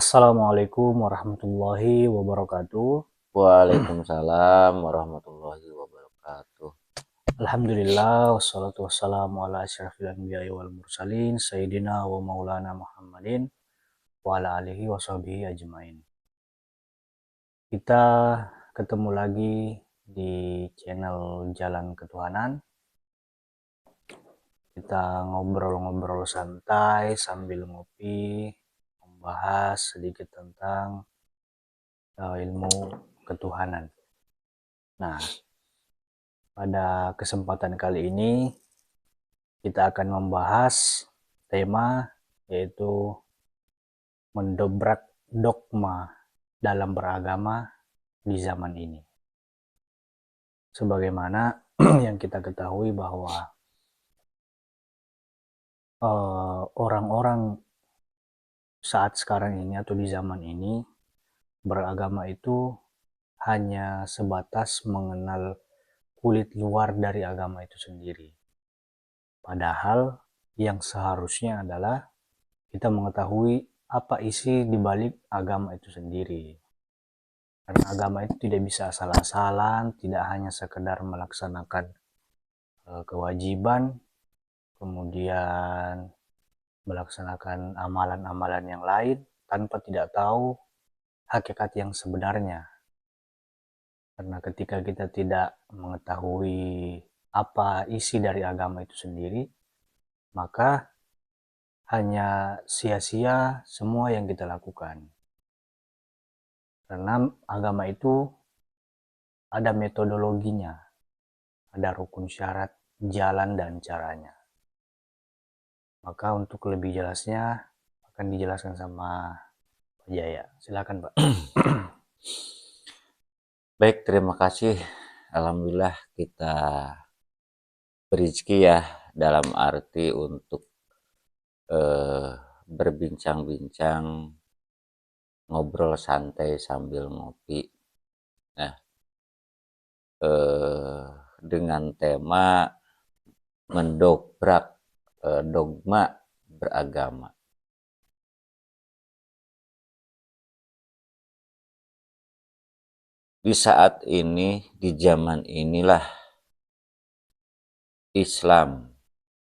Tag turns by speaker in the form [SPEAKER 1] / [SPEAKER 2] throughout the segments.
[SPEAKER 1] Assalamualaikum warahmatullahi wabarakatuh.
[SPEAKER 2] Waalaikumsalam warahmatullahi wabarakatuh.
[SPEAKER 1] Alhamdulillah wassalatu wassalamu ala asyrafil anbiya'i wal mursalin sayyidina wa maulana Muhammadin wa ala alihi wa sahbihi ajmain. Kita ketemu lagi di channel Jalan Ketuhanan. Kita ngobrol-ngobrol santai sambil ngopi, membahas sedikit tentang ilmu ketuhanan. Nah, pada kesempatan kali ini kita akan membahas tema yaitu mendobrak dogma dalam beragama di zaman ini. Sebagaimana yang kita ketahui bahwa orang-orang saat sekarang ini atau di zaman ini beragama itu hanya sebatas mengenal kulit luar dari agama itu sendiri. Padahal yang seharusnya adalah kita mengetahui apa isi di balik agama itu sendiri. Karena agama itu tidak bisa asal-asalan, tidak hanya sekedar melaksanakan kewajiban, kemudian melaksanakan amalan-amalan yang lain tanpa tidak tahu hakikat yang sebenarnya. Karena ketika kita tidak mengetahui apa isi dari agama itu sendiri, maka hanya sia-sia semua yang kita lakukan. Karena agama itu ada metodologinya, ada rukun syarat, jalan, dan caranya. Maka untuk lebih jelasnya akan dijelaskan sama Pak Jaya. Silakan Pak.
[SPEAKER 2] Baik, terima kasih. Alhamdulillah kita berizki ya dalam arti untuk berbincang-bincang, ngobrol santai sambil ngopi. Nah, dengan tema mendobrak dogma beragama. Di saat ini, di zaman inilah Islam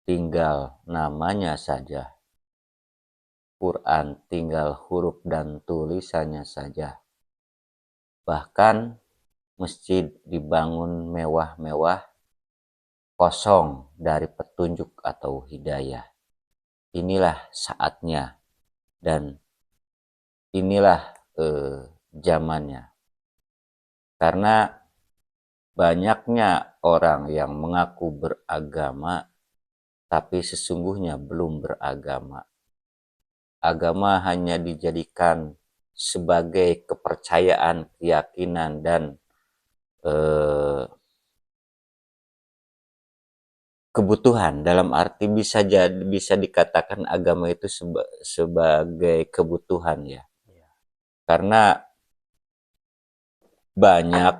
[SPEAKER 2] tinggal namanya saja. Quran tinggal huruf dan tulisannya saja. Bahkan masjid dibangun mewah-mewah, kosong dari petunjuk atau hidayah. Inilah saatnya dan inilah zamannya. Karena banyaknya orang yang mengaku beragama, tapi sesungguhnya belum beragama. Agama hanya dijadikan sebagai kepercayaan, keyakinan, dan kebutuhan. Dalam arti bisa dikatakan agama itu sebagai kebutuhan ya. Karena banyak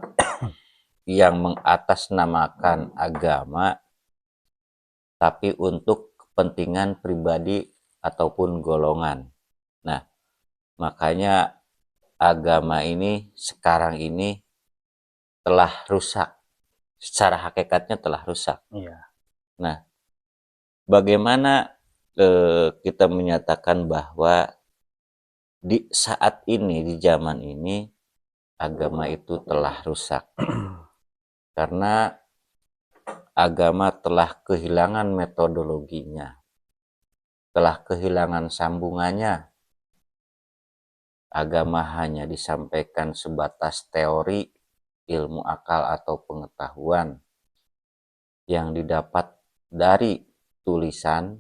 [SPEAKER 2] yang mengatasnamakan agama tapi untuk kepentingan pribadi ataupun golongan. Nah, makanya agama ini sekarang ini telah rusak. Secara hakikatnya telah rusak.
[SPEAKER 1] Iya.
[SPEAKER 2] Nah, bagaimana kita menyatakan bahwa di saat ini, di zaman ini, agama itu telah rusak? Karena agama telah kehilangan metodologinya, telah kehilangan sambungannya. Agama hanya disampaikan sebatas teori, ilmu akal atau pengetahuan yang didapat dari tulisan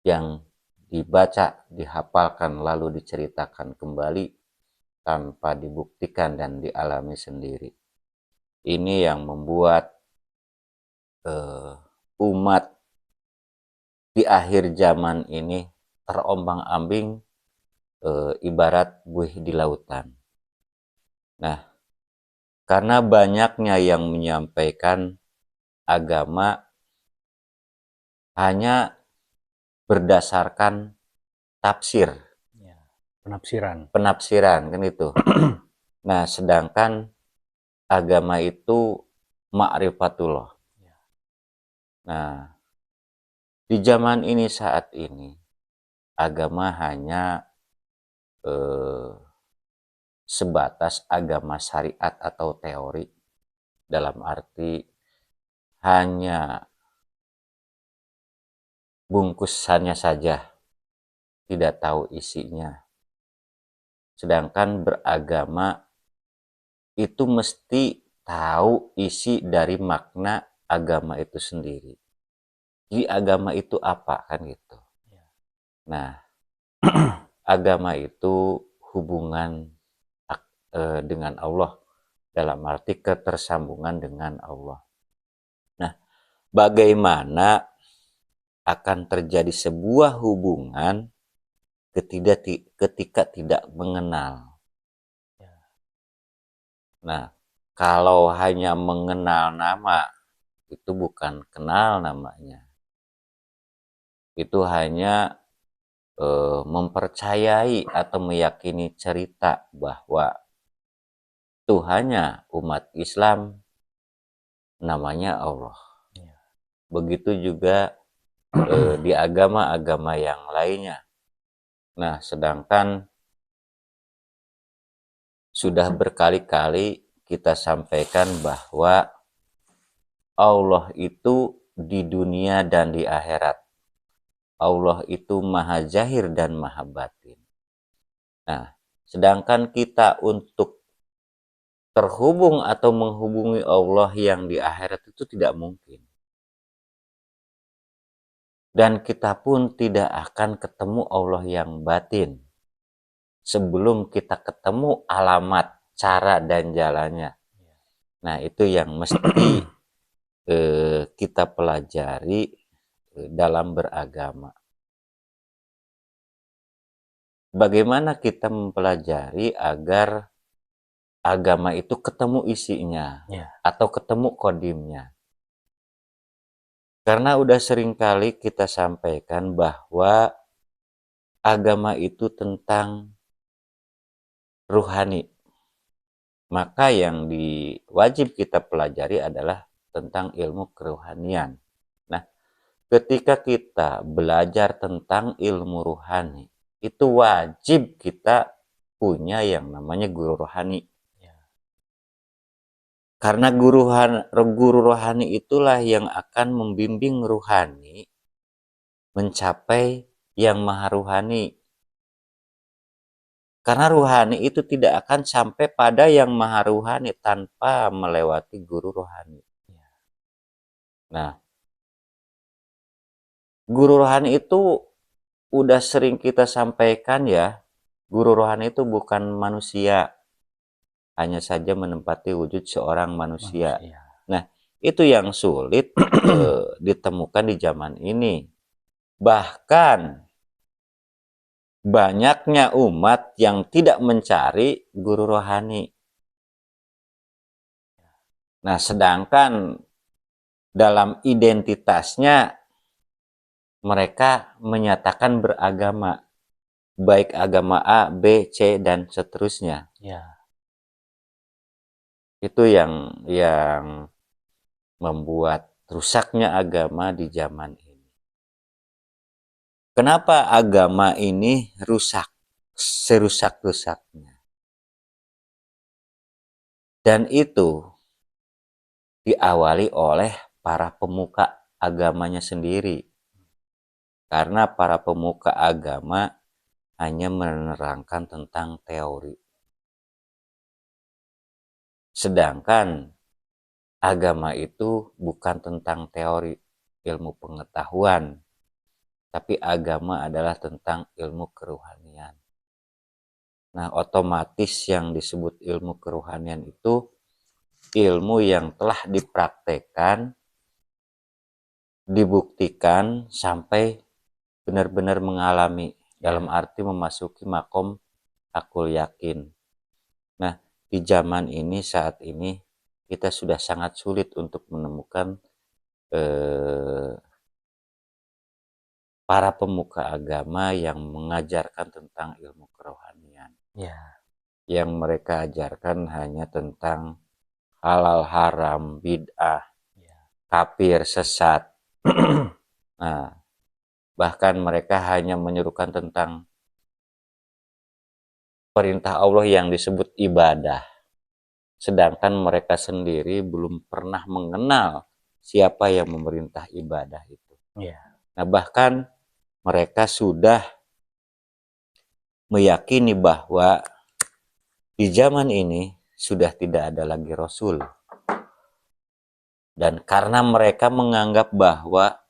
[SPEAKER 2] yang dibaca, dihafalkan, lalu diceritakan kembali tanpa dibuktikan dan dialami sendiri. Ini yang membuat umat di akhir zaman ini terombang-ambing ibarat buih di lautan. Nah, karena banyaknya yang menyampaikan agama hanya berdasarkan tafsir, penafsiran kan itu. Nah, sedangkan agama itu ma'rifatullah. Nah, di zaman ini saat ini agama hanya eh, sebatas agama syariat atau teori, dalam arti hanya bungkusannya saja, tidak tahu isinya. Sedangkan beragama itu mesti tahu isi dari makna agama itu sendiri. Jadi agama itu apa kan gitu. Nah, agama itu hubungan dengan Allah, dalam arti ketersambungan dengan Allah. Nah, bagaimana akan terjadi sebuah hubungan ketika tidak mengenal. Nah, kalau hanya mengenal nama, itu bukan kenal namanya. Itu hanya mempercayai atau meyakini cerita bahwa Tuhannya umat Islam namanya Allah. Begitu juga di agama-agama yang lainnya. Nah, sedangkan sudah berkali-kali kita sampaikan bahwa Allah itu di dunia dan di akhirat. Allah itu maha zahir dan maha batin. Nah, sedangkan kita untuk terhubung atau menghubungi Allah yang di akhirat itu tidak mungkin. Dan kita pun tidak akan ketemu Allah yang batin sebelum kita ketemu alamat, cara, dan jalannya. Nah, itu yang mesti kita pelajari dalam beragama. Bagaimana kita mempelajari agar agama itu ketemu isinya atau ketemu kodimnya? Karena udah sering kali kita sampaikan bahwa agama itu tentang ruhani. Maka yang wajib kita pelajari adalah tentang ilmu keruhanian. Nah, ketika kita belajar tentang ilmu ruhani, itu wajib kita punya yang namanya guru rohani. Karena guru rohani itulah yang akan membimbing ruhani mencapai yang maha ruhani. Karena ruhani itu tidak akan sampai pada yang maha ruhani tanpa melewati guru rohani. Nah, guru rohani itu udah sering kita sampaikan ya, guru rohani itu bukan manusia, hanya saja menempati wujud seorang manusia. Nah, itu yang sulit ditemukan di zaman ini. Bahkan banyaknya umat yang tidak mencari guru rohani. Nah, sedangkan dalam identitasnya mereka menyatakan beragama, baik agama A, B, C, dan seterusnya. Itu yang membuat rusaknya agama di zaman ini. Kenapa agama ini rusak, serusak-rusaknya? Dan itu diawali oleh para pemuka agamanya sendiri. Karena para pemuka agama hanya menerangkan tentang teori. Sedangkan agama itu bukan tentang teori, ilmu pengetahuan, tapi agama adalah tentang ilmu keruhanian. Nah, otomatis yang disebut ilmu keruhanian itu ilmu yang telah dipraktekkan, dibuktikan sampai benar-benar mengalami, dalam arti memasuki makom akul yakin. Nah, di zaman ini, saat ini, kita sudah sangat sulit untuk menemukan para pemuka agama yang mengajarkan tentang ilmu kerohanian.
[SPEAKER 1] Ya,
[SPEAKER 2] Yang mereka ajarkan hanya tentang halal haram, bid'ah,
[SPEAKER 1] ya.
[SPEAKER 2] kafir, sesat. Nah, bahkan mereka hanya menyerukan tentang perintah Allah yang disebut ibadah. Sedangkan mereka sendiri belum pernah mengenal siapa yang memerintah ibadah itu.
[SPEAKER 1] Ya.
[SPEAKER 2] Nah, bahkan mereka sudah meyakini bahwa di zaman ini sudah tidak ada lagi Rasul. Dan karena mereka menganggap bahwa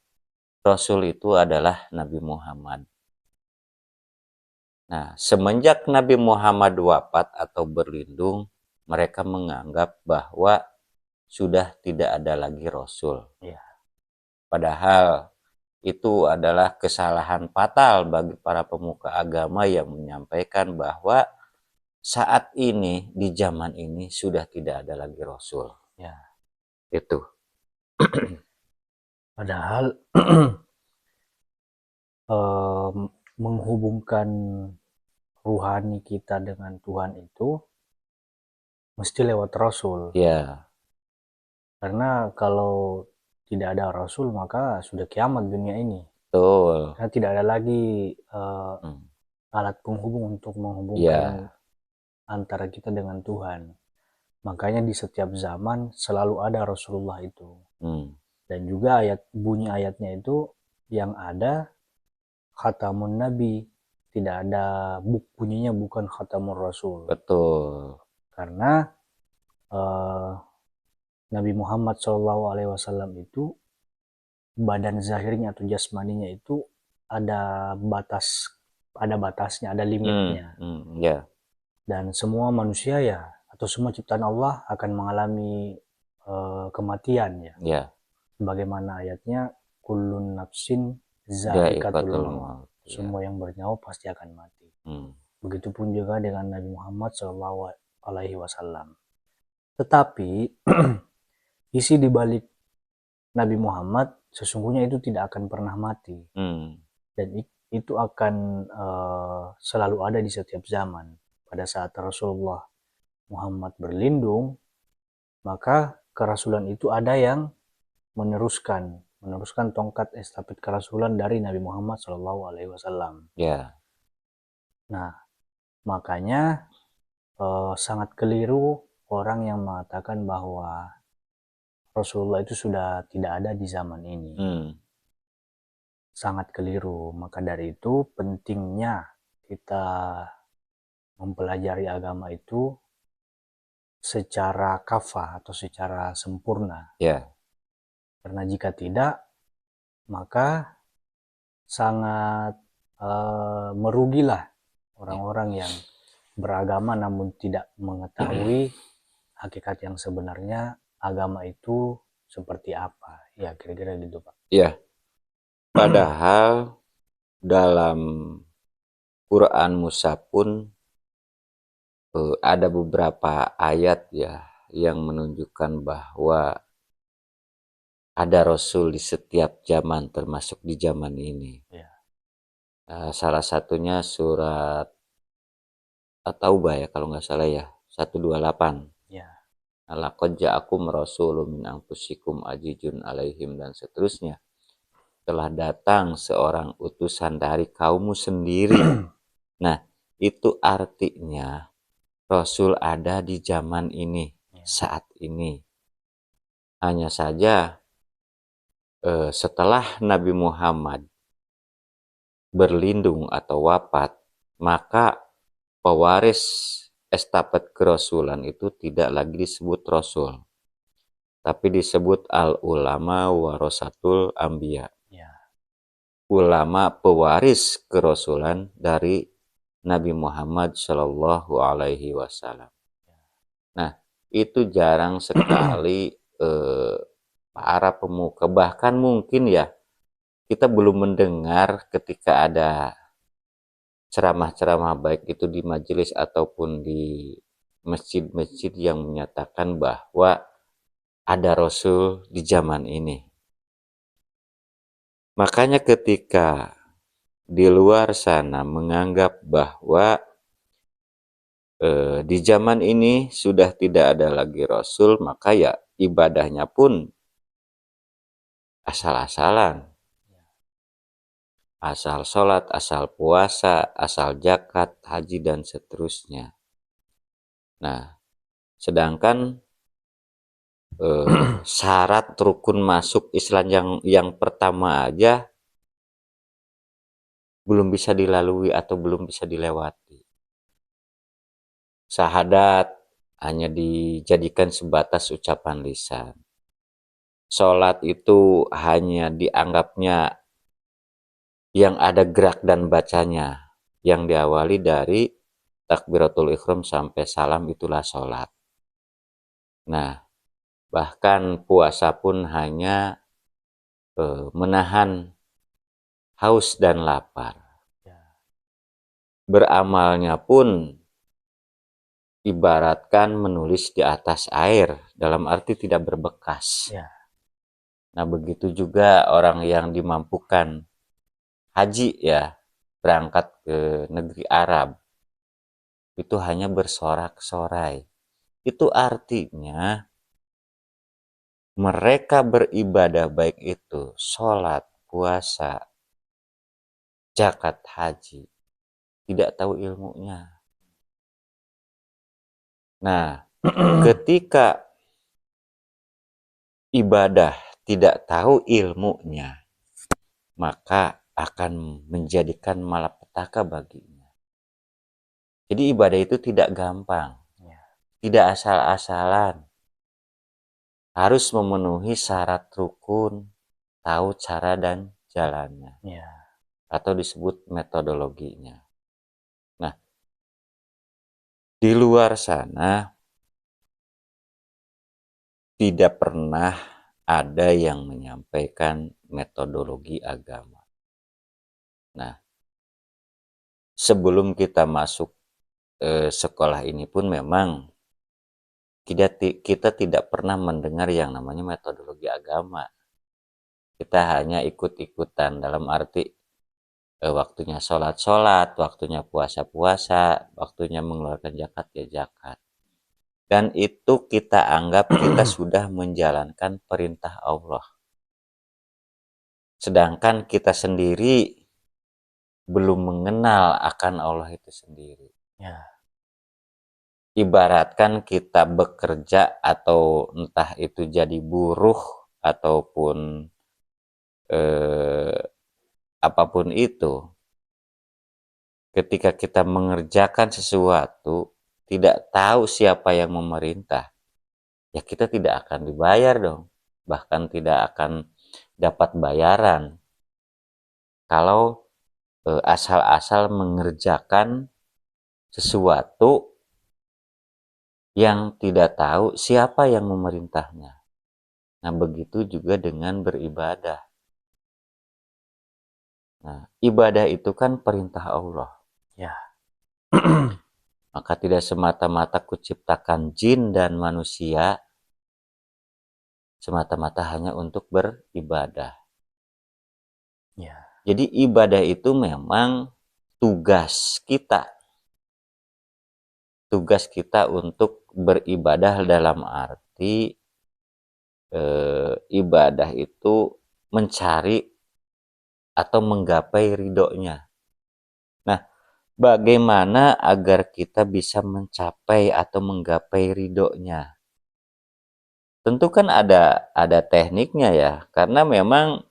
[SPEAKER 2] Rasul itu adalah Nabi Muhammad. Nah, semenjak Nabi Muhammad wafat atau berlindung, mereka menganggap bahwa sudah tidak ada lagi Rasul.
[SPEAKER 1] Ya.
[SPEAKER 2] Padahal itu adalah kesalahan fatal bagi para pemuka agama yang menyampaikan bahwa saat ini, di zaman ini, sudah tidak ada lagi Rasul.
[SPEAKER 1] Ya.
[SPEAKER 2] Itu.
[SPEAKER 1] Padahal menghubungkan ruhani kita dengan Tuhan itu mesti lewat Rasul.
[SPEAKER 2] Ya,
[SPEAKER 1] Karena kalau tidak ada Rasul maka sudah kiamat dunia ini.
[SPEAKER 2] betul.
[SPEAKER 1] Karena tidak ada lagi
[SPEAKER 2] Hmm.
[SPEAKER 1] alat penghubung untuk menghubungkan
[SPEAKER 2] Ya,
[SPEAKER 1] antara kita dengan Tuhan. Makanya di setiap zaman selalu ada Rasulullah itu.
[SPEAKER 2] hmm.
[SPEAKER 1] Dan juga bunyi ayatnya itu yang ada khatamun nabi, tidak ada bunyinya bukan khatamun rasul.
[SPEAKER 2] Betul.
[SPEAKER 1] Karena eh, Nabi Muhammad SAW itu badan zahirnya atau jasmaninya itu ada batasnya, ada limitnya.
[SPEAKER 2] Ya,
[SPEAKER 1] Dan semua manusia ya atau semua ciptaan Allah akan mengalami kematian ya.
[SPEAKER 2] ya.
[SPEAKER 1] Sebagaimana ayatnya kullun nafsin zaikatul
[SPEAKER 2] Dha'iqatul
[SPEAKER 1] maut.
[SPEAKER 2] maut. Ya.
[SPEAKER 1] Semua yang bernyawa pasti akan mati.
[SPEAKER 2] Hmm.
[SPEAKER 1] Begitupun juga dengan Nabi Muhammad SAW. Tetapi isi di balik Nabi Muhammad sesungguhnya itu tidak akan pernah mati
[SPEAKER 2] Hmm.
[SPEAKER 1] dan itu akan selalu ada di setiap zaman. Pada saat Rasulullah Muhammad berlindung, maka kerasulan itu ada yang meneruskan tongkat estafet kerasulan dari Nabi Muhammad SAW.
[SPEAKER 2] Ya.
[SPEAKER 1] Nah, makanya sangat keliru orang yang mengatakan bahwa Rasulullah itu sudah tidak ada di zaman ini.
[SPEAKER 2] Hmm.
[SPEAKER 1] Sangat keliru. Maka dari itu pentingnya kita mempelajari agama itu secara kafah atau secara sempurna.
[SPEAKER 2] Ya.
[SPEAKER 1] Karena jika tidak, maka sangat merugilah orang-orang yang beragama namun tidak mengetahui hakikat yang sebenarnya agama itu seperti apa. Ya, kira-kira gitu, Pak.
[SPEAKER 2] Ya. Padahal dalam Quran Musa pun ada beberapa ayat ya yang menunjukkan bahwa ada Rasul di setiap zaman termasuk di zaman ini.
[SPEAKER 1] Ya.
[SPEAKER 2] Salah satunya surat At-Taubah ya kalau nggak salah ya 128.
[SPEAKER 1] Ya.
[SPEAKER 2] Laqad ja'akum rasulun min anfusikum azizun alaihim dan seterusnya. Telah datang seorang utusan dari kaummu sendiri. Nah, itu artinya Rasul ada di zaman ini,
[SPEAKER 1] Ya.
[SPEAKER 2] saat ini. Hanya saja setelah Nabi Muhammad berlindung atau wafat, maka pewaris estafet kerasulan itu tidak lagi disebut Rasul, tapi disebut al-ulama warasatul anbiya.
[SPEAKER 1] Ya.
[SPEAKER 2] Ulama pewaris kerasulan dari Nabi Muhammad Shallallahu Alaihi Wasallam. Nah, itu jarang sekali para pemuka, bahkan mungkin ya kita belum mendengar ketika ada ceramah-ceramah baik itu di majelis ataupun di masjid-masjid yang menyatakan bahwa ada Rasul di zaman ini. Makanya ketika di luar sana menganggap bahwa di zaman ini sudah tidak ada lagi Rasul, maka ya ibadahnya pun asal-asalan. Asal sholat, asal puasa, asal zakat, haji, dan seterusnya. Nah, sedangkan syarat rukun masuk Islam yang pertama aja belum bisa dilalui atau belum bisa dilewati. Syahadat hanya dijadikan sebatas ucapan lisan. Sholat itu hanya dianggapnya yang ada gerak dan bacanya, yang diawali dari takbiratul ihram sampai salam, itulah sholat. Nah, bahkan puasa pun hanya menahan haus dan lapar. Beramalnya pun ibaratkan menulis di atas air, dalam arti tidak berbekas. Nah, begitu juga orang yang dimampukan haji ya, berangkat ke negeri Arab, itu hanya bersorak-sorai. Itu artinya mereka beribadah baik itu sholat, puasa, zakat, haji, tidak tahu ilmunya. Nah, ketika ibadah tidak tahu ilmunya, maka akan menjadikan malapetaka baginya. Jadi ibadah itu tidak gampang, tidak asal-asalan. Harus memenuhi syarat rukun, tahu cara dan jalannya, atau disebut metodologinya. Nah, di luar sana tidak pernah ada yang menyampaikan metodologi agama. Nah, sebelum kita masuk sekolah ini pun memang kita tidak pernah mendengar yang namanya metodologi agama. Kita hanya ikut-ikutan, dalam arti waktunya sholat-sholat, waktunya puasa-puasa, waktunya mengeluarkan zakat ya zakat. Dan itu kita anggap kita sudah menjalankan perintah Allah. Sedangkan kita sendiri belum mengenal akan Allah itu sendiri. Ibaratkan kita bekerja atau entah itu jadi buruh ataupun apapun itu, ketika kita mengerjakan sesuatu tidak tahu siapa yang memerintah, ya kita tidak akan dibayar dong, bahkan tidak akan dapat bayaran kalau asal-asal mengerjakan sesuatu yang tidak tahu siapa yang memerintahnya. Nah, begitu juga dengan beribadah. Nah, ibadah itu kan perintah Allah. Maka tidak semata-mata kuciptakan jin dan manusia semata-mata hanya untuk beribadah. Jadi ibadah itu memang tugas kita. Tugas kita untuk beribadah dalam arti ibadah itu mencari atau menggapai ridhonya. Nah, bagaimana agar kita bisa mencapai atau menggapai ridhonya? Tentu kan ada tekniknya ya, karena memang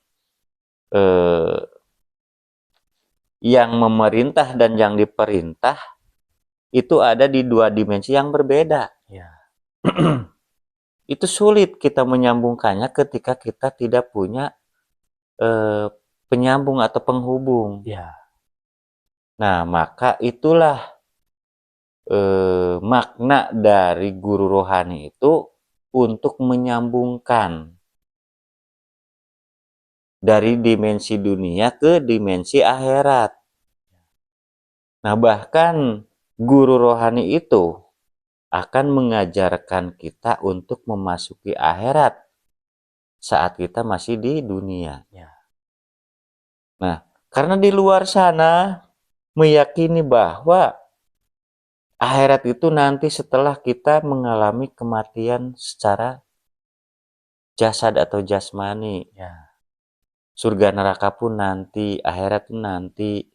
[SPEAKER 2] yang memerintah dan yang diperintah itu ada di dua dimensi yang berbeda. Itu sulit kita menyambungkannya ketika kita tidak punya penyambung atau penghubung. Nah, maka itulah makna dari guru rohani itu untuk menyambungkan dari dimensi dunia ke dimensi akhirat. Nah, bahkan guru rohani itu akan mengajarkan kita untuk memasuki akhirat saat kita masih di dunia. Nah, karena di luar sana meyakini bahwa akhirat itu nanti setelah kita mengalami kematian secara jasad atau jasmani.
[SPEAKER 1] Ya,
[SPEAKER 2] Surga neraka pun nanti, akhirat pun nanti.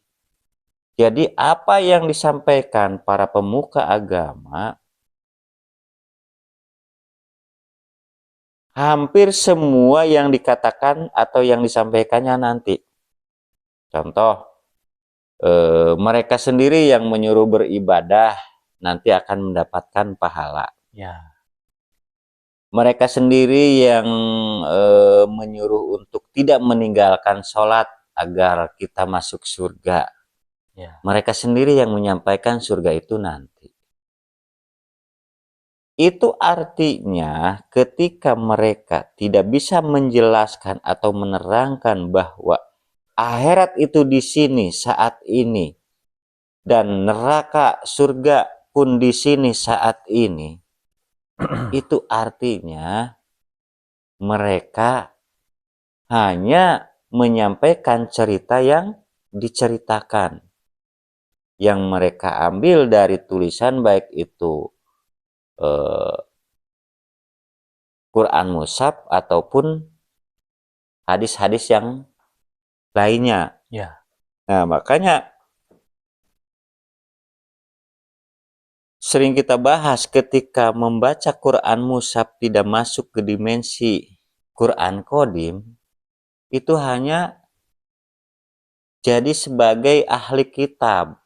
[SPEAKER 2] Jadi apa yang disampaikan para pemuka agama, hampir semua yang dikatakan atau yang disampaikannya nanti. Contoh, mereka sendiri yang menyuruh beribadah nanti akan mendapatkan pahala.
[SPEAKER 1] ya,
[SPEAKER 2] Mereka sendiri yang menyuruh untuk tidak meninggalkan sholat agar kita masuk surga.
[SPEAKER 1] ya,
[SPEAKER 2] Mereka sendiri yang menyampaikan surga itu nanti. Itu artinya ketika mereka tidak bisa menjelaskan atau menerangkan bahwa akhirat itu di sini saat ini dan neraka surga pun di sini saat ini, itu artinya mereka hanya menyampaikan cerita yang diceritakan, yang mereka ambil dari tulisan baik itu Quran Mushaf ataupun hadis-hadis yang lainnya.
[SPEAKER 1] ya,
[SPEAKER 2] Nah, makanya sering kita bahas ketika membaca Quran Mushaf tidak masuk ke dimensi Quran Qadim, itu hanya jadi sebagai ahli kitab.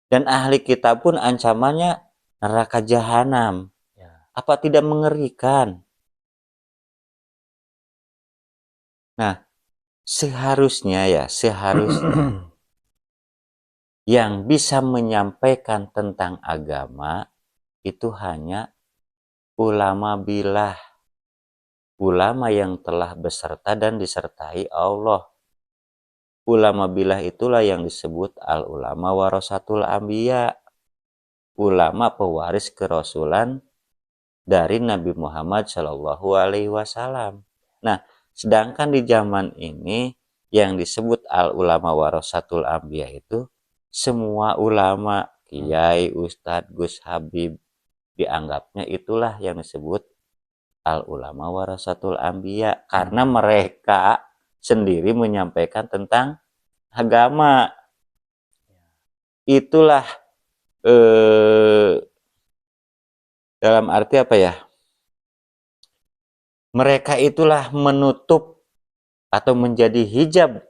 [SPEAKER 2] Dan ahli kitab pun ancamannya neraka jahanam.
[SPEAKER 1] ya.
[SPEAKER 2] Apa tidak mengerikan? Nah, seharusnya yang bisa menyampaikan tentang agama itu hanya ulama billah, ulama yang telah beserta dan disertai Allah. Ulama billah itulah yang disebut al-ulama warasatul anbiya, ulama pewaris kerasulan dari Nabi Muhammad Shallallahu Alaihi Wasallam. Nah, sedangkan di zaman ini yang disebut al-ulama warasatul anbiya itu semua ulama, kiai, ustadz, gus habib, dianggapnya itulah yang disebut al-ulama warasatul anbiya karena mereka sendiri menyampaikan tentang agama. Itulah dalam arti apa ya? Mereka itulah menutup atau menjadi hijab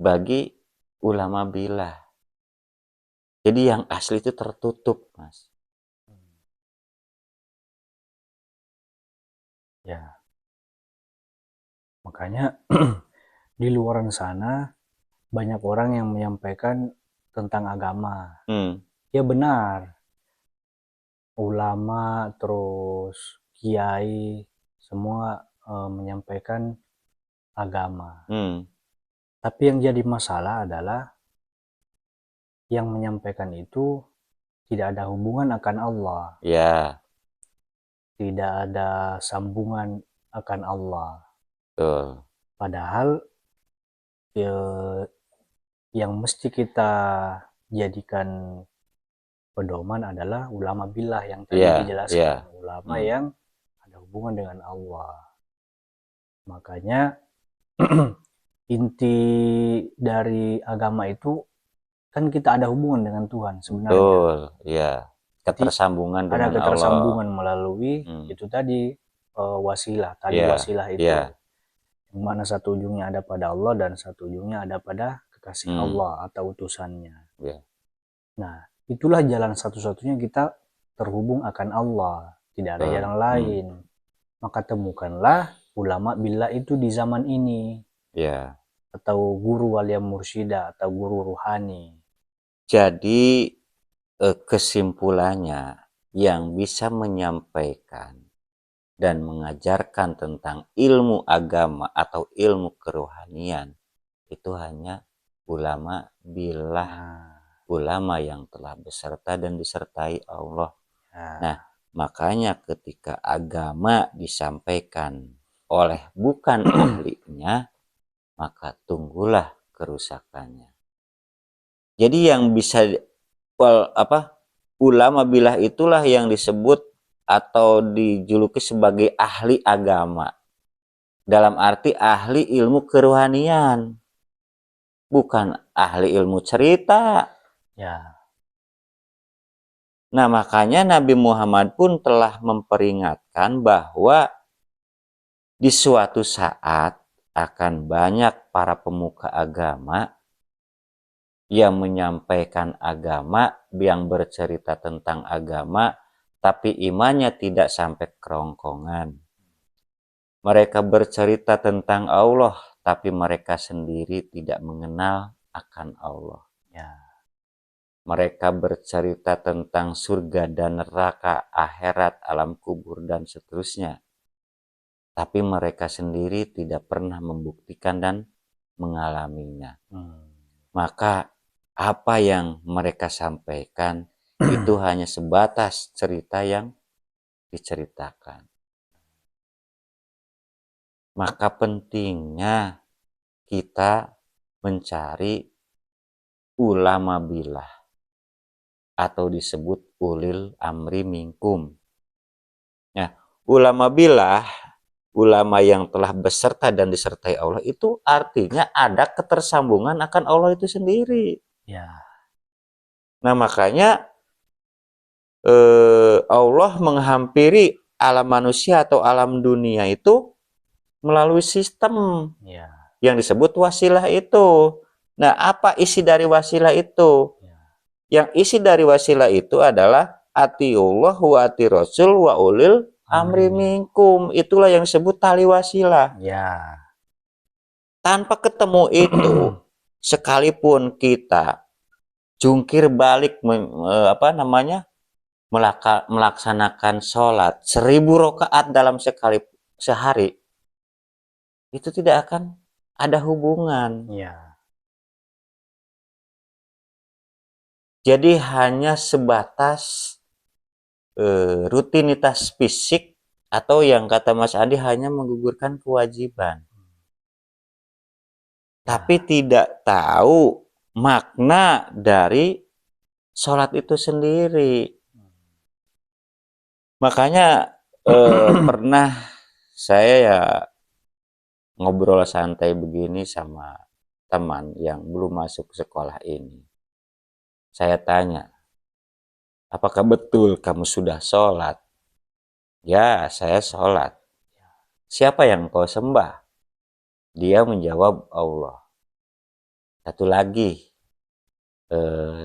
[SPEAKER 2] bagi ulama billah. Jadi yang asli itu tertutup, Mas.
[SPEAKER 1] Ya, makanya di luar sana banyak orang yang menyampaikan tentang agama. Ya benar, ulama terus kiai semua menyampaikan agama. Tapi yang jadi masalah adalah yang menyampaikan itu tidak ada hubungan akan Allah.
[SPEAKER 2] Ya,
[SPEAKER 1] Tidak ada sambungan akan Allah.
[SPEAKER 2] betul.
[SPEAKER 1] Padahal ya, yang mesti kita jadikan pedoman adalah ulama billah yang tadi
[SPEAKER 2] Ya,
[SPEAKER 1] dijelaskan.
[SPEAKER 2] ya.
[SPEAKER 1] Ulama yang ada hubungan dengan Allah. Makanya inti dari agama itu kan kita ada hubungan dengan Tuhan sebenarnya.
[SPEAKER 2] Betul, ya. Ketersambungan
[SPEAKER 1] Ada
[SPEAKER 2] dengan
[SPEAKER 1] ketersambungan
[SPEAKER 2] Allah.
[SPEAKER 1] melalui itu tadi wasilah, tali
[SPEAKER 2] Ya,
[SPEAKER 1] wasilah itu.
[SPEAKER 2] ya.
[SPEAKER 1] Yang mana satu ujungnya ada pada Allah dan satu ujungnya ada pada kekasih Allah atau utusannya.
[SPEAKER 2] Ya.
[SPEAKER 1] Nah, itulah jalan satu-satunya kita terhubung akan Allah. Tidak ada jalan lain. Maka temukanlah ulama billah itu di zaman ini.
[SPEAKER 2] Ya.
[SPEAKER 1] Atau guru walia mursyida atau guru ruhani.
[SPEAKER 2] Jadi kesimpulannya yang bisa menyampaikan dan mengajarkan tentang ilmu agama atau ilmu kerohanian itu hanya ulama billah, ulama yang telah beserta dan disertai Allah. Nah, makanya ketika agama disampaikan oleh bukan ahlinya, maka tunggulah kerusakannya. Jadi yang bisa ulama bilah itulah yang disebut atau dijuluki sebagai ahli agama. Dalam arti ahli ilmu kerohanian, bukan ahli ilmu cerita.
[SPEAKER 1] Ya.
[SPEAKER 2] Nah, makanya Nabi Muhammad pun telah memperingatkan bahwa di suatu saat akan banyak para pemuka agama yang menyampaikan agama, yang bercerita tentang agama, tapi imannya tidak sampai kerongkongan. Mereka bercerita tentang Allah, tapi mereka sendiri tidak mengenal akan Allah.
[SPEAKER 1] Ya.
[SPEAKER 2] Mereka bercerita tentang surga dan neraka, akhirat, alam kubur, dan seterusnya. Tapi mereka sendiri tidak pernah membuktikan dan mengalaminya. Maka apa yang mereka sampaikan itu hanya sebatas cerita yang diceritakan. Maka pentingnya kita mencari ulama bilah atau disebut ulil amri minkum. Nah, ulama bilah, ulama yang telah beserta dan disertai Allah itu artinya ada ketersambungan akan Allah itu sendiri.
[SPEAKER 1] Ya.
[SPEAKER 2] Nah, makanya Allah menghampiri alam manusia atau alam dunia itu melalui sistem yang disebut wasilah itu. Nah, apa isi dari wasilah itu? Yang isi dari wasilah itu adalah atiullah wa ati rasul wa ulil amri minkum. Itulah yang disebut tali wasilah.
[SPEAKER 1] Ya.
[SPEAKER 2] Tanpa ketemu itu, sekalipun kita jungkir balik melaksanakan sholat 1000 rakaat dalam sehari, itu tidak akan ada hubungan.
[SPEAKER 1] Ya.
[SPEAKER 2] Jadi hanya sebatas rutinitas fisik atau yang kata Mas Andi hanya menggugurkan kewajiban. Tapi tidak tahu makna dari sholat itu sendiri. Makanya pernah saya ya ngobrol santai begini sama teman yang belum masuk sekolah ini. Saya tanya, apakah betul kamu sudah sholat? Ya, saya sholat. Siapa yang kau sembah? Dia menjawab Allah. Satu lagi,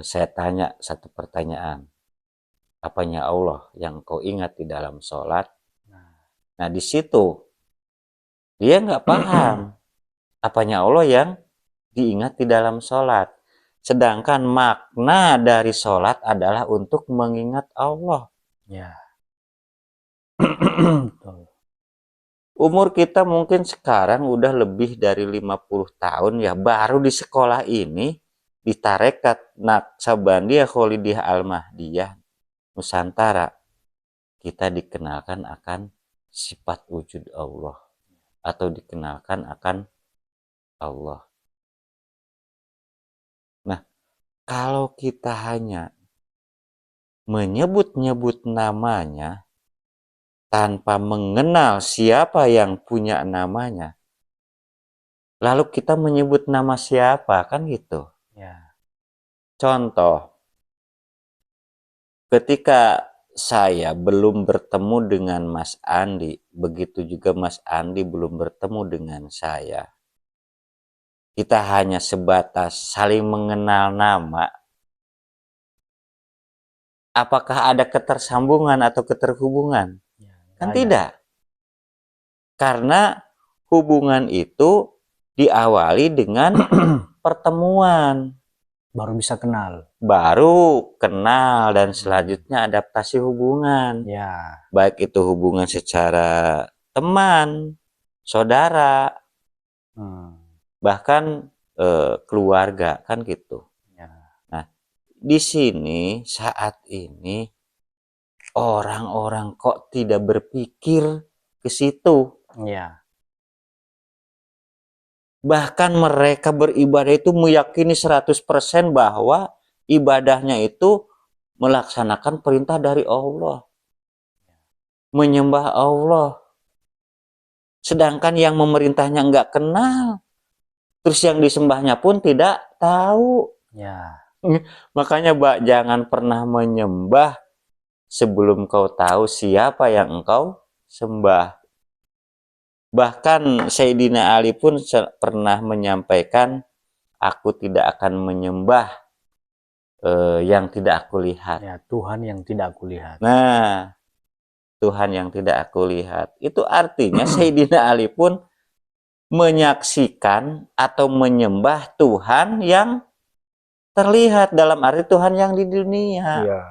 [SPEAKER 2] saya tanya satu pertanyaan. Apanya Allah yang kau ingat di dalam sholat? Nah, di situ dia nggak paham apanya Allah yang diingat di dalam sholat. Sedangkan makna dari sholat adalah untuk mengingat Allah.
[SPEAKER 1] Ya.
[SPEAKER 2] Umur kita mungkin sekarang udah lebih dari 50 tahun ya, baru di sekolah ini di Tarekat Naqsabandiyah Kholidiyah Al-Mahdiyah Nusantara kita dikenalkan akan sifat wujud Allah atau dikenalkan akan Allah. Nah, kalau kita hanya menyebut-nyebut namanya tanpa mengenal siapa yang punya namanya, lalu kita menyebut nama siapa, kan gitu.
[SPEAKER 1] Ya.
[SPEAKER 2] Contoh, ketika saya belum bertemu dengan Mas Andi, begitu juga Mas Andi belum bertemu dengan saya. Kita hanya sebatas saling mengenal nama. Apakah ada ketersambungan atau keterhubungan?
[SPEAKER 1] Ya,
[SPEAKER 2] Kan tidak. Karena hubungan itu diawali dengan pertemuan.
[SPEAKER 1] Baru bisa kenal.
[SPEAKER 2] Baru kenal dan selanjutnya adaptasi hubungan.
[SPEAKER 1] Ya.
[SPEAKER 2] Baik itu hubungan secara teman, saudara, bahkan keluarga, kan gitu.
[SPEAKER 1] Ya.
[SPEAKER 2] Nah, di sini saat ini orang-orang kok tidak berpikir ke situ.
[SPEAKER 1] Ya.
[SPEAKER 2] Bahkan mereka beribadah itu meyakini 100% bahwa ibadahnya itu melaksanakan perintah dari Allah, menyembah Allah. Sedangkan yang memerintahnya nggak kenal, terus yang disembahnya pun tidak tahu.
[SPEAKER 1] Ya.
[SPEAKER 2] Makanya Mbak, jangan pernah menyembah sebelum kau tahu siapa yang engkau sembah. Bahkan Sayyidina Ali pun pernah menyampaikan, aku tidak akan menyembah yang tidak aku lihat.
[SPEAKER 1] Ya, Tuhan yang tidak aku lihat.
[SPEAKER 2] Nah, Tuhan yang tidak aku lihat. Itu artinya Sayyidina Ali pun menyaksikan atau menyembah Tuhan yang terlihat, dalam arti Tuhan yang di dunia.
[SPEAKER 1] Iya.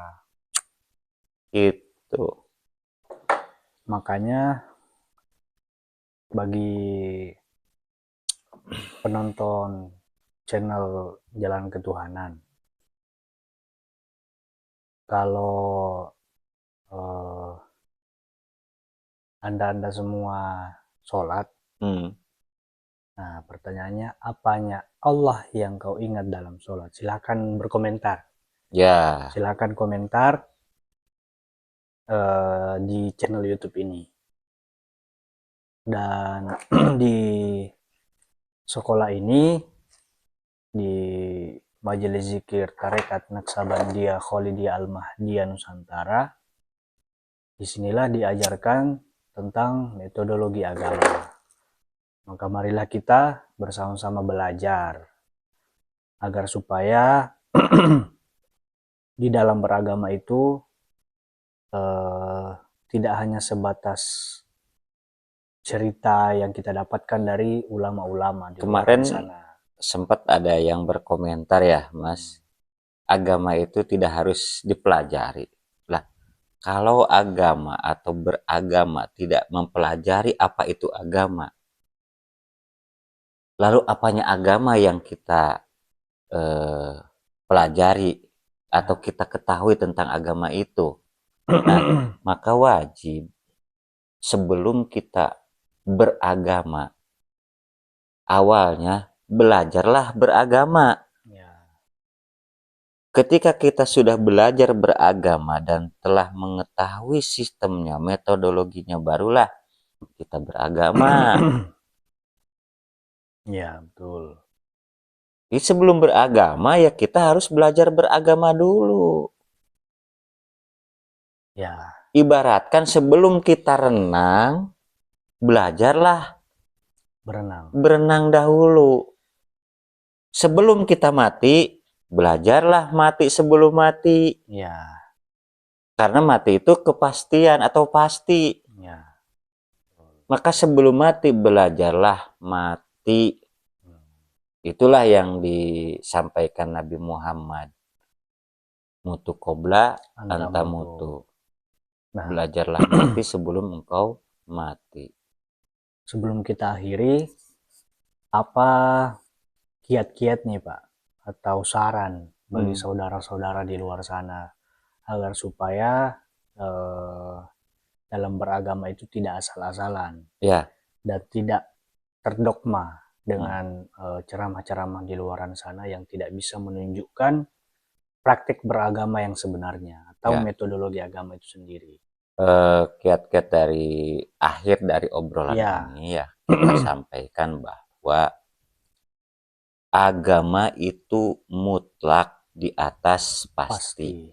[SPEAKER 2] Itu.
[SPEAKER 1] Makanya bagi penonton channel Jalan Ketuhanan, kalau Anda semua sholat, nah pertanyaannya, apanya Allah yang kau ingat dalam sholat? Silakan berkomentar.
[SPEAKER 2] Ya.
[SPEAKER 1] Silakan komentar di channel YouTube ini. Dan di sekolah ini, di Majelis Zikir Tarekat Naksabandia Kholidiyah Al-Mahdiyah Nusantara, disinilah diajarkan tentang metodologi agama. Maka marilah kita bersama-sama belajar agar supaya di dalam beragama itu tidak hanya sebatas cerita yang kita dapatkan dari ulama-ulama di luar
[SPEAKER 2] Kemarin
[SPEAKER 1] sana.
[SPEAKER 2] Sempat ada yang berkomentar ya, Mas, agama itu tidak harus dipelajari. Lah, kalau agama atau beragama tidak mempelajari apa itu agama, lalu apanya agama yang kita pelajari atau kita ketahui tentang agama itu? Nah, maka wajib sebelum kita beragama, awalnya belajarlah beragama.
[SPEAKER 1] Ya.
[SPEAKER 2] Ketika kita sudah belajar beragama dan telah mengetahui sistemnya, metodologinya, barulah kita beragama.
[SPEAKER 1] Ya, betul.
[SPEAKER 2] Jadi sebelum beragama ya kita harus belajar beragama dulu.
[SPEAKER 1] Ya.
[SPEAKER 2] Ibaratkan sebelum kita renang, belajarlah berenang dahulu. Sebelum kita mati, belajarlah mati sebelum mati.
[SPEAKER 1] Ya.
[SPEAKER 2] Karena mati itu kepastian atau pasti.
[SPEAKER 1] Ya.
[SPEAKER 2] Maka sebelum mati, belajarlah mati. Itulah yang disampaikan Nabi Muhammad. Mutu qobla anta mutu.
[SPEAKER 1] Nah,
[SPEAKER 2] belajarlah mati sebelum engkau mati.
[SPEAKER 1] Sebelum kita akhiri, apa kiat-kiat nih Pak, atau saran bagi saudara-saudara di luar sana agar supaya dalam beragama itu tidak asal-asalan,
[SPEAKER 2] ya,
[SPEAKER 1] dan tidak terdogma dengan ceramah-ceramah di luaran sana yang tidak bisa menunjukkan praktik beragama yang sebenarnya atau metodologi agama itu sendiri.
[SPEAKER 2] Kiat-kiat dari akhir dari obrolan ini ya kita sampaikan bahwa agama itu mutlak di atas pasti.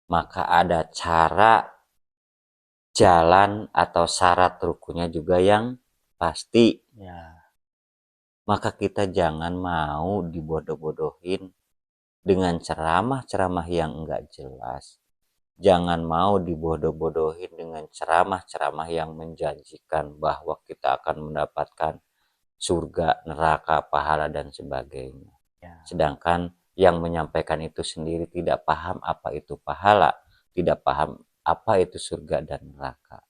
[SPEAKER 2] Maka ada cara, jalan atau syarat rukunnya juga yang pasti. Maka kita jangan mau dibodoh-bodohin dengan ceramah-ceramah yang enggak jelas. Jangan mau dibodoh-bodohin dengan ceramah-ceramah yang menjanjikan bahwa kita akan mendapatkan surga, neraka, pahala, dan sebagainya. Sedangkan yang menyampaikan itu sendiri tidak paham apa itu pahala, tidak paham apa itu surga dan neraka.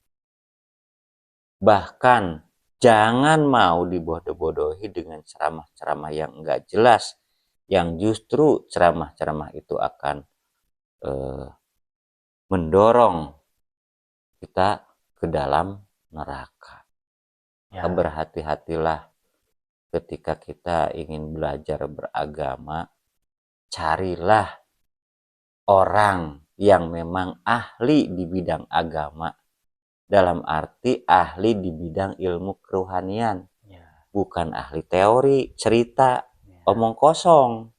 [SPEAKER 2] Bahkan jangan mau dibodoh-bodohi dengan ceramah-ceramah yang enggak jelas, yang justru ceramah-ceramah itu akan mendorong kita ke dalam neraka. Berhati-hatilah ketika kita ingin belajar beragama, carilah orang yang memang ahli di bidang agama, dalam arti ahli di bidang ilmu kerohanian,
[SPEAKER 1] Ya,
[SPEAKER 2] bukan ahli teori, cerita,
[SPEAKER 1] ya,
[SPEAKER 2] omong kosong.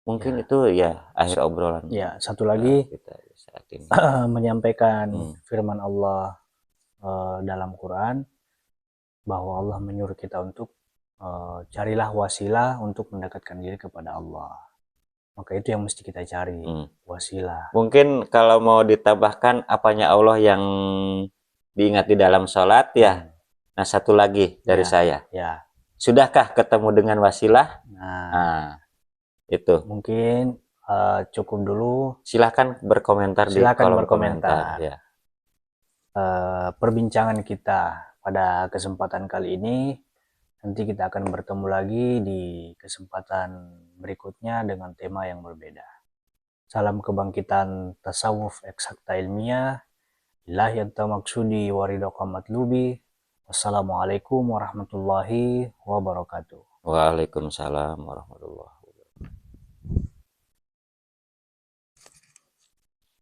[SPEAKER 2] Mungkin
[SPEAKER 1] ya.
[SPEAKER 2] itu ya akhir obrolan
[SPEAKER 1] Ya, satu lagi
[SPEAKER 2] kita saat ini.
[SPEAKER 1] menyampaikan firman Allah dalam Quran bahwa Allah menyuruh kita untuk carilah wasilah untuk mendekatkan diri kepada Allah. Maka itu yang mesti kita cari, wasilah.
[SPEAKER 2] Mungkin kalau mau ditambahkan apanya Allah yang diingat di dalam sholat ya. Nah, satu lagi dari saya.
[SPEAKER 1] Ya.
[SPEAKER 2] Sudahkah ketemu dengan wasilah?
[SPEAKER 1] Nah,
[SPEAKER 2] itu.
[SPEAKER 1] Mungkin cukup dulu.
[SPEAKER 2] Silahkan berkomentar di kolom komentar. Ya.
[SPEAKER 1] Perbincangan kita pada kesempatan kali ini. Nanti kita akan bertemu lagi di kesempatan berikutnya dengan tema yang berbeda. Salam kebangkitan tasawuf eksakta ilmiah. Ilahi maksudi waridaka matlubi. Wassalamualaikum warahmatullahi wabarakatuh.
[SPEAKER 2] Waalaikumsalam warahmatullahi wabarakatuh.